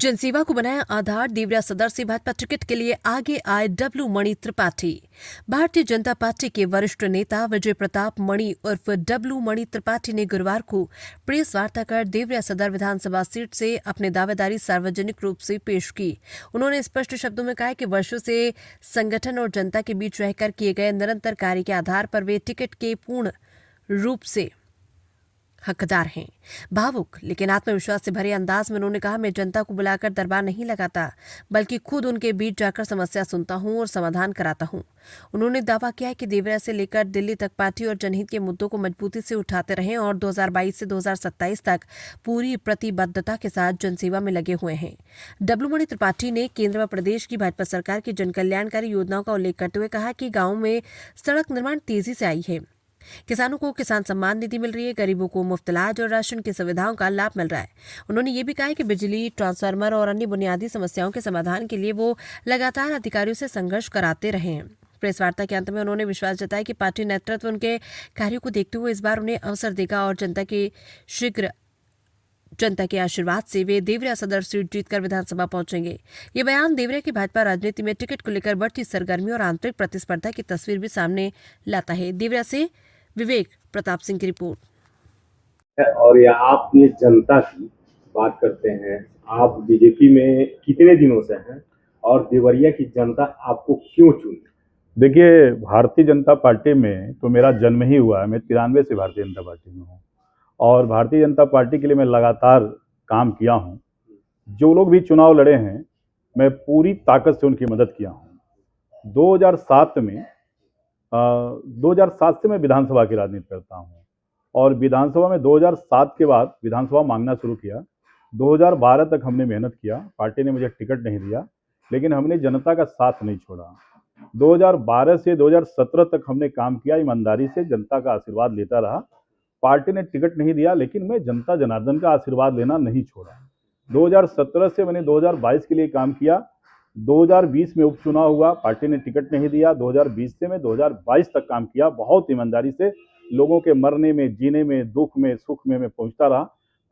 जनसेवा को बनाया आधार। देवरिया सदर से भाजपा टिकट के लिए आगे आए डब्लू मणि त्रिपाठी। भारतीय जनता पार्टी के वरिष्ठ नेता विजय प्रताप मणि उर्फ डब्लू मणि त्रिपाठी ने गुरुवार को प्रेस वार्ता कर देवरिया सदर विधानसभा सीट से अपनी दावेदारी सार्वजनिक रूप से पेश की। उन्होंने स्पष्ट शब्दों में कहा कि वर्षों से संगठन और जनता के बीच रहकर किए गए निरंतर कार्य के आधार पर वे टिकट के पूर्ण रूप से हकदार हैं। भावुक लेकिन आत्मविश्वास से भरे अंदाज में उन्होंने कहा, मैं जनता को बुलाकर दरबार नहीं लगाता, बल्कि खुद उनके बीच जाकर समस्या सुनता हूं और समाधान कराता हूं। उन्होंने दावा किया कि देवरिया से लेकर दिल्ली तक पार्टी और जनहित के मुद्दों को मजबूती से उठाते रहे और 2022 से 2027 तक पूरी प्रतिबद्धता के साथ जनसेवा में लगे हुए हैं। डब्लू मणि त्रिपाठी ने केंद्र व प्रदेश की भाजपा सरकार की जनकल्याणकारी योजनाओं का उल्लेख करते हुए कहा कि गांवों में सड़क निर्माण तेजी से आई है, किसानों को किसान सम्मान निधि मिल रही है, गरीबों को मुफ्त इलाज और राशन की सुविधाओं का लाभ मिल रहा है। उन्होंने ये भी कहा कि बिजली, ट्रांसफार्मर और अन्य बुनियादी समस्याओं के समाधान के लिए वो लगातार अधिकारियों से संघर्ष कराते रहे हैं। प्रेस वार्ता के अंत में उन्होंने विश्वास जताया कि पार्टी नेतृत्व उनके कार्यों को देखते हुए इस बार उन्हें अवसर देगा और जनता के आशीर्वाद से वे देवरिया सदर सीट जीतकर विधानसभा पहुंचेंगे। ये बयान देवरिया की भाजपा राजनीति में टिकट को लेकर बढ़ती सरगर्मी और आंतरिक प्रतिस्पर्धा की तस्वीर भी सामने लाता है। देवरिया से विवेक प्रताप सिंह की रिपोर्ट। और या आप ये जनता की बात करते हैं, आप बीजेपी में कितने दिनों से हैं और देवरिया की जनता आपको क्यों चुनी? देखिए, भारतीय जनता पार्टी में तो मेरा जन्म ही हुआ है। मैं 93 से भारतीय जनता पार्टी में हूँ और भारतीय जनता पार्टी के लिए मैं लगातार काम किया हूँ। जो लोग भी चुनाव लड़े हैं, मैं पूरी ताकत से उनकी मदद किया हूँ। 2007 से मैं विधानसभा की राजनीति करता हूँ और विधानसभा में 2007 के बाद विधानसभा मांगना शुरू किया। 2012 तक हमने मेहनत किया, पार्टी ने मुझे टिकट नहीं दिया, लेकिन हमने जनता का साथ नहीं छोड़ा। 2012 से 2017 तक हमने काम किया, ईमानदारी से जनता का आशीर्वाद लेता रहा। पार्टी ने टिकट नहीं दिया, लेकिन मैं जनता जनार्दन का आशीर्वाद लेना नहीं छोड़ा। 2017 से मैंने 2022 के लिए काम किया। 2020 में उपचुनाव हुआ, पार्टी ने टिकट नहीं दिया। 2020 से मैं 2022 तक काम किया, बहुत ईमानदारी से लोगों के मरने में, जीने में, दुख में, सुख में मैं पहुंचता रहा।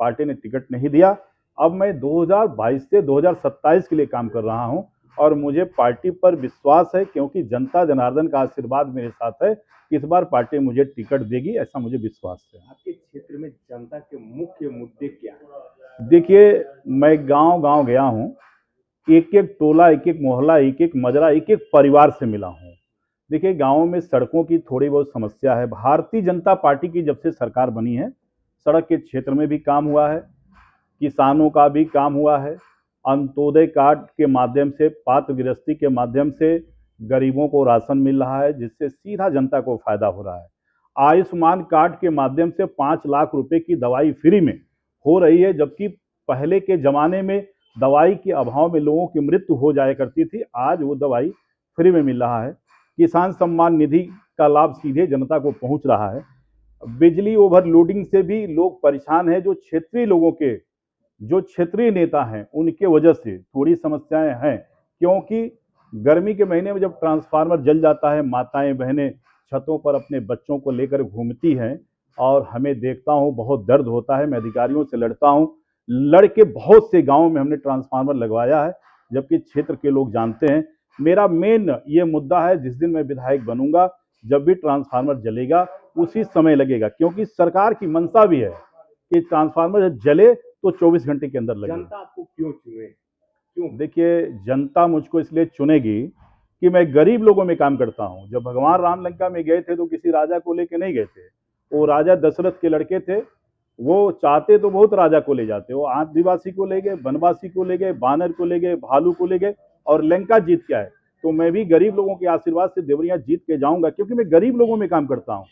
पार्टी ने टिकट नहीं दिया। अब मैं 2022 से 2027 के लिए काम कर रहा हूं और मुझे पार्टी पर विश्वास है, क्योंकि जनता जनार्दन का आशीर्वाद मेरे साथ है। इस बार पार्टी मुझे टिकट देगी, ऐसा मुझे विश्वास है। आपके क्षेत्र में जनता के मुख्य मुद्दे क्या हैं? देखिए, मैं गांव-गांव गया हूं, एक-एक टोला, एक-एक मोहल्ला, एक-एक मजरा, एक-एक परिवार से मिला हूं। देखिए, गांवों में सड़कों की थोड़ी बहुत समस्या है। भारतीय जनता पार्टी की जब से सरकार बनी है, सड़क के क्षेत्र में भी काम हुआ है, किसानों का भी काम हुआ है। अंत्योदय कार्ड के माध्यम से, पात्र गृहस्थी के माध्यम से गरीबों को राशन मिल रहा है, जिससे सीधा जनता को फायदा हो रहा है। आयुष्मान कार्ड के माध्यम से 5 लाख रुपए की दवाई फ्री में हो रही है, जबकि पहले के जमाने में दवाई के अभाव में लोगों की मृत्यु हो जाया करती थी। आज वो दवाई फ्री में मिल रहा है। किसान सम्मान निधि का लाभ सीधे जनता को पहुंच रहा है। बिजली ओवरलोडिंग से भी लोग परेशान हैं। जो क्षेत्रीय नेता हैं, उनके वजह से थोड़ी समस्याएं हैं, क्योंकि गर्मी के महीने में जब ट्रांसफार्मर जल जाता है, माताएं बहनें छतों पर अपने बच्चों को लेकर घूमती हैं और हमें देखता हूं, बहुत दर्द होता है। मैं अधिकारियों से लड़ता हूं, लड़के बहुत से गांवों में हमने ट्रांसफार्मर लगवाया है, जबकि क्षेत्र के लोग जानते हैं। मेरा मेन ये मुद्दा है, जिस दिन मैं विधायक बनूंगा, जब भी ट्रांसफार्मर जलेगा उसी समय लगेगा, क्योंकि सरकार की मंशा भी है कि ट्रांसफार्मर जले तो 24 घंटे के अंदर लगेगा। जनता आपको क्यों चुने? क्यों? देखिए, जनता मुझको इसलिए चुनेगी कि मैं गरीब लोगों में काम करता हूं। जब भगवान राम लंका में गए थे तो किसी राजा को लेके नहीं गए थे, वो राजा दशरथ के लड़के थे। वो चाहते तो बहुत राजा को ले जाते, वो आदिवासी को ले गए, वनवासी को ले गए, बानर को ले गए, भालू को ले गए और लंका जीत के आए। तो मैं भी गरीब लोगों के आशीर्वाद से देवरिया जीत के जाऊंगा, क्योंकि मैं गरीब लोगों में काम करता हूं।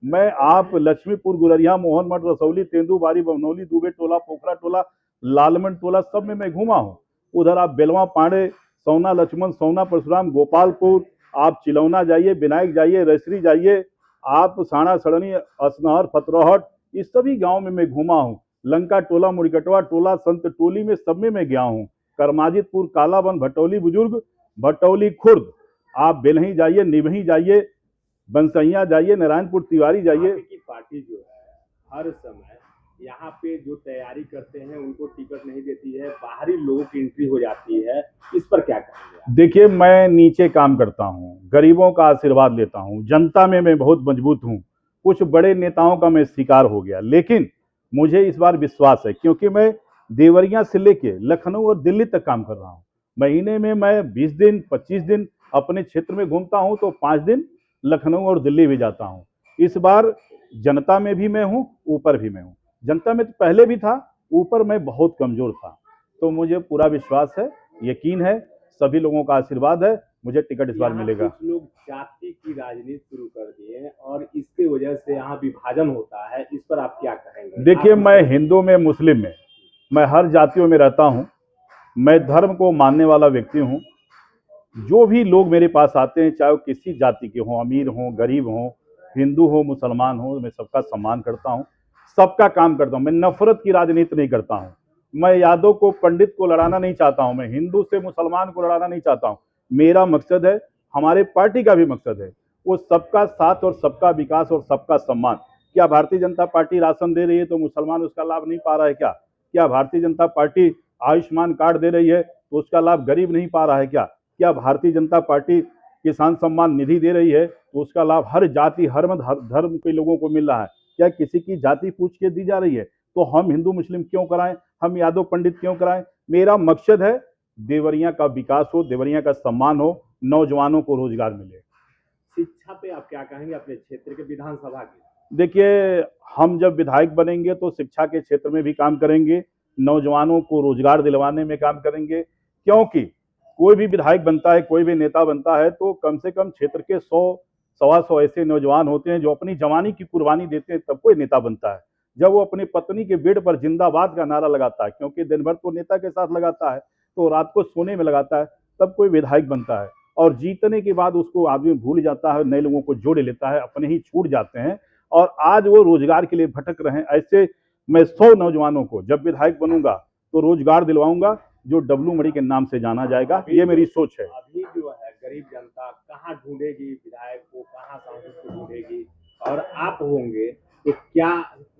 मैं आप लक्ष्मीपुर, गुररिया, मोहनमठ, रसौली, तेंदुबारी, बमनौली, दुबे टोला, पोखरा टोला, लालमन टोला, सब में मैं घूमा हूँ। उधर आप बेलवा पांडे, सौना लक्ष्मण, सौना परशुराम, गोपालपुर, आप चिलौना जाइए, विनायक जाइए, रसरी जाइए, आप साणा सड़नी, असनहर, फतरहट, इस सभी गांव में मैं घूमा हूँ। लंका टोला, मुड़िकटवा टोला, संत टोली में सब में मैं गया हूँ। करमाजितपुर, कालावन, भटौली बुजुर्ग, भटौली खुर्द, आप बेलही जाइए, निभही जाइए, बंसैया जाइए, नारायणपुर तिवारी जाइए। आपकी पार्टी जो है हर समय यहाँ पे जो तैयारी करते हैं उनको टिकट नहीं देती है, बाहरी लोगों की एंट्री हो जाती है, इस पर क्या कहेंगे आप? देखिए, मैं नीचे काम करता हूँ, गरीबों का आशीर्वाद लेता हूँ, जनता में मैं बहुत मजबूत हूँ। कुछ बड़े नेताओं का मैं शिकार हो गया, लेकिन मुझे इस बार विश्वास है, क्योंकि मैं देवरिया से लेके लखनऊ और दिल्ली तक काम कर रहा हूँ। महीने में मैं 20 दिन 25 दिन अपने क्षेत्र में घूमता हूँ, तो 5 दिन लखनऊ और दिल्ली भी जाता हूँ। इस बार जनता में भी मैं हूँ, ऊपर भी मैं हूँ। जनता में तो पहले भी था, ऊपर मैं बहुत कमजोर था। तो मुझे पूरा विश्वास है, यकीन है, सभी लोगों का आशीर्वाद है, मुझे टिकट इस बार यहाँ मिलेगा। कुछ लोग जाति की राजनीति शुरू कर दिए हैं और इसके वजह से यहाँ विभाजन होता है, इस पर आप क्या कहेंगे? देखिए, मैं हिंदू में, मुस्लिम में, मैं हर जातियों में रहता हूँ। मैं धर्म को मानने वाला व्यक्ति हूँ। जो भी लोग मेरे पास आते हैं, चाहे वो किसी जाति के हों, अमीर हों, गरीब हों, हिंदू हो, मुसलमान हो, मैं सबका सम्मान करता हूँ, सबका काम करता हूँ। मैं नफरत की राजनीति नहीं करता हूँ। मैं यादव को, पंडित को लड़ाना नहीं चाहता हूँ, मैं हिंदू से मुसलमान को लड़ाना नहीं चाहता हूँ। मेरा मकसद है, हमारे पार्टी का भी मकसद है, वो सबका साथ और सबका विकास और सबका सम्मान। क्या भारतीय जनता पार्टी राशन दे रही है तो मुसलमान उसका लाभ नहीं पा रहा है क्या? क्या भारतीय जनता पार्टी आयुष्मान कार्ड दे रही है तो उसका लाभ गरीब नहीं पा रहा है क्या? क्या भारतीय जनता पार्टी किसान सम्मान निधि दे रही है तो उसका लाभ हर जाति, हर मत, हर धर्म के लोगों को मिल रहा है? क्या किसी की जाति पूछ के दी जा रही है? तो हम हिंदू मुस्लिम क्यों कराएं, हम यादव पंडित क्यों कराएं? मेरा मकसद है देवरिया का विकास हो, देवरिया का सम्मान हो, नौजवानों को रोजगार मिले। शिक्षा पे आप क्या कहेंगे अपने क्षेत्र के विधानसभा के? देखिए, हम जब विधायक बनेंगे तो शिक्षा के क्षेत्र में भी काम करेंगे, नौजवानों को रोजगार दिलवाने में काम करेंगे, क्योंकि कोई भी विधायक बनता है, कोई भी नेता बनता है तो कम से कम क्षेत्र के 100 सवा 100 ऐसे नौजवान होते हैं जो अपनी जवानी की कुर्बानी देते हैं, तब कोई नेता बनता है। जब वो अपनी पत्नी के बेड पर जिंदाबाद का नारा लगाता है, क्योंकि दिन भर तो नेता के साथ लगाता है, तो रात को सोने में लगाता है, तब कोई विधायक बनता है। और जीतने के बाद उसको आदमी भूल जाता है, नए लोगों को जोड़ लेता है, अपने ही छूट जाते हैं और आज वो रोजगार के लिए भटक रहे हैं। ऐसे मैं 100 नौजवानों को जब विधायक बनूंगा तो रोजगार दिलवाऊंगा, जो डब्लू मणि के नाम से जाना जाएगा। ये मेरी सोच है। अभी जो है गरीब जनता कहाँ ढूंढेगी विधायक को, कहाँ सांसद को ढूंढेगी, और आप होंगे तो क्या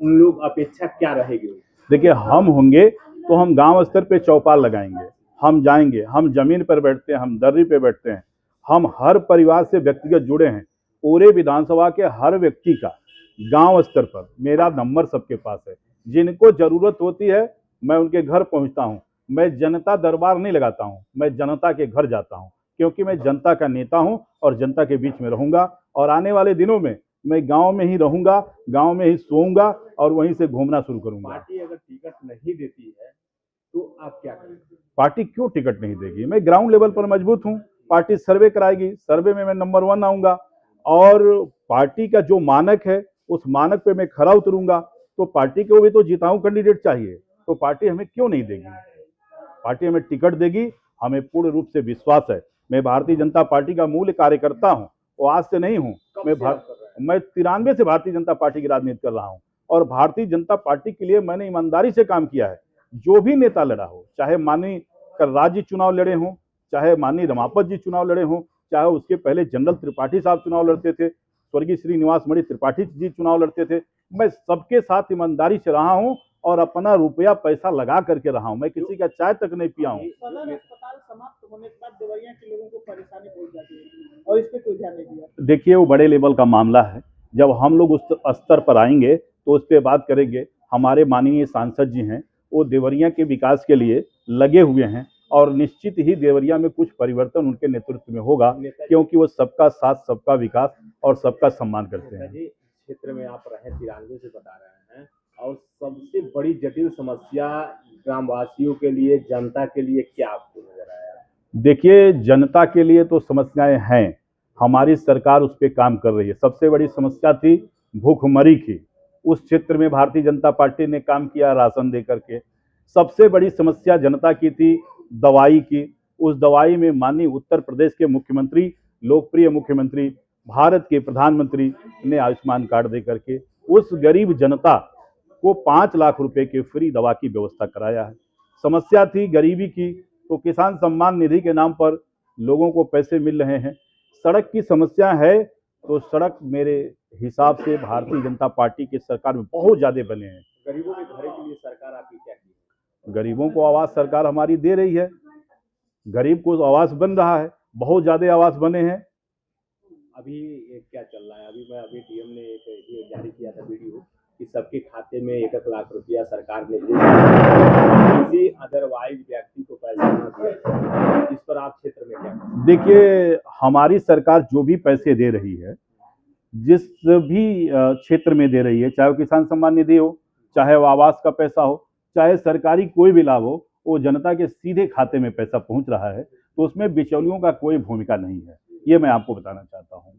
उन लोग अपेक्षा क्या रहेगी? देखिए, हम होंगे तो हम गांव स्तर पे चौपाल लगाएंगे, हम जाएंगे, हम जमीन पर बैठते हैं, हम दर्री पे बैठते हैं, हम हर परिवार से व्यक्तिगत जुड़े हैं। पूरे विधानसभा के हर व्यक्ति का गांव स्तर पर मेरा नंबर सबके पास है। जिनको जरूरत होती है मैं उनके घर पहुंचता हूं। मैं जनता दरबार नहीं लगाता हूं, मैं जनता के घर जाता हूं, क्योंकि मैं जनता का नेता हूं और जनता के बीच में रहूंगा। और आने वाले दिनों में मैं गांव में ही रहूंगा, गांव में ही सोऊंगा और वहीं से घूमना शुरू करूंगा। पार्टी अगर टिकट नहीं देती है तो आप क्या करेंगे? पार्टी क्यों टिकट नहीं देगी? मैं ग्राउंड लेवल पर मजबूत हूं। पार्टी सर्वे कराएगी, सर्वे में मैं नंबर 1 आऊंगा और पार्टी का जो मानक है उस मानक पे मैं खरा उतरूंगा। तो पार्टी को भी तो जिताऊ कैंडिडेट चाहिए, तो पार्टी हमें क्यों नहीं देगी? पार्टी हमें टिकट देगी, हमें पूर्ण रूप से विश्वास है। मैं भारतीय जनता पार्टी का मूल कार्यकर्ता हूं, वो आज से नहीं हूं। मैं 93 से भारतीय जनता पार्टी की राजनीति कर रहा हूं और भारतीय जनता पार्टी के लिए मैंने ईमानदारी से काम किया है। जो भी नेता लड़ा हो, चाहे माननीय कलराज जी चुनाव लड़े हों, चाहे माननीय रमापत जी चुनाव लड़े हों, चाहे उसके पहले जनरल त्रिपाठी साहब चुनाव लड़ते थे, स्वर्गीय श्री निवास मणि त्रिपाठी जी चुनाव लड़ते थे, मैं सबके साथ ईमानदारी से रहा हूं और अपना रुपया पैसा लगा करके रहा हूं। मैं किसी का चाय तक नहीं पिया हूं। सदर अस्पताल समाप्त होने के बाद देवरिया के लोगों को परेशानी पहुंच जाती है और इस पे कोई ध्यान नहीं दिया। देखिए, वो बड़े लेवल का मामला है। जब हम लोग उस स्तर पर आएंगे तो उस पर बात करेंगे। हमारे माननीय सांसद जी हैं, वो देवरिया के विकास के लिए लगे हुए हैं और निश्चित ही देवरिया में कुछ परिवर्तन उनके नेतृत्व में होगा, क्योंकि वो सबका साथ, सबका विकास और सबका सम्मान करते हैं। क्षेत्र में आप रहे 93 से बता रहे हैं, और सबसे बड़ी जटिल समस्या ग्रामवासियों के लिए, जनता के लिए क्या आपको नजर आया? देखिए, जनता के लिए तो समस्याएं हैं, हमारी सरकार उस पर काम कर रही है। सबसे बड़ी समस्या थी भूखमरी की, उस क्षेत्र में भारतीय जनता पार्टी ने काम किया राशन दे करके। सबसे बड़ी समस्या जनता की थी दवाई की। उस दवाई में माननीय उत्तर प्रदेश के मुख्यमंत्री, लोकप्रिय मुख्यमंत्री, भारत के प्रधानमंत्री ने आयुष्मान कार्ड दे करके उस गरीब जनता को 5 लाख रुपए के फ्री दवा की व्यवस्था कराया है। समस्या थी गरीबी की, तो किसान सम्मान निधि के नाम पर लोगों को पैसे मिल रहे हैं। सड़क की समस्या है तो सड़क मेरे हिसाब से भारतीय जनता पार्टी की सरकार में बहुत ज़्यादा बने हैं। गरीबों के घर के लिए सरकार आपकी क्या की है? गरीबों को आवास सरकार हमारी दे रही है, गरीब को आवास बन रहा है, बहुत ज्यादा आवास बने हैं। अभी ये क्या चल रहा है? अभी डीएम ने एक ये जारी किया था वीडियो कि सबके खाते में 1 लाख रुपया सरकार ने भेजा, किसी अदरवाइज व्यक्ति को पैसा न दिया। इस पर आप क्षेत्र में क्या कहेंगे? देखिए, हमारी सरकार जो भी पैसे दे रही है, जिस भी क्षेत्र में दे रही है, चाहे वो किसान सम्मान निधि हो, चाहे वो आवास का पैसा हो, चाहे सरकारी कोई भी लाभ हो, वो जनता के सीधे खाते में पैसा पहुंच रहा है, तो उसमें बिचौलियों का कोई भूमिका नहीं है। ये मैं आपको बताना चाहता हूं।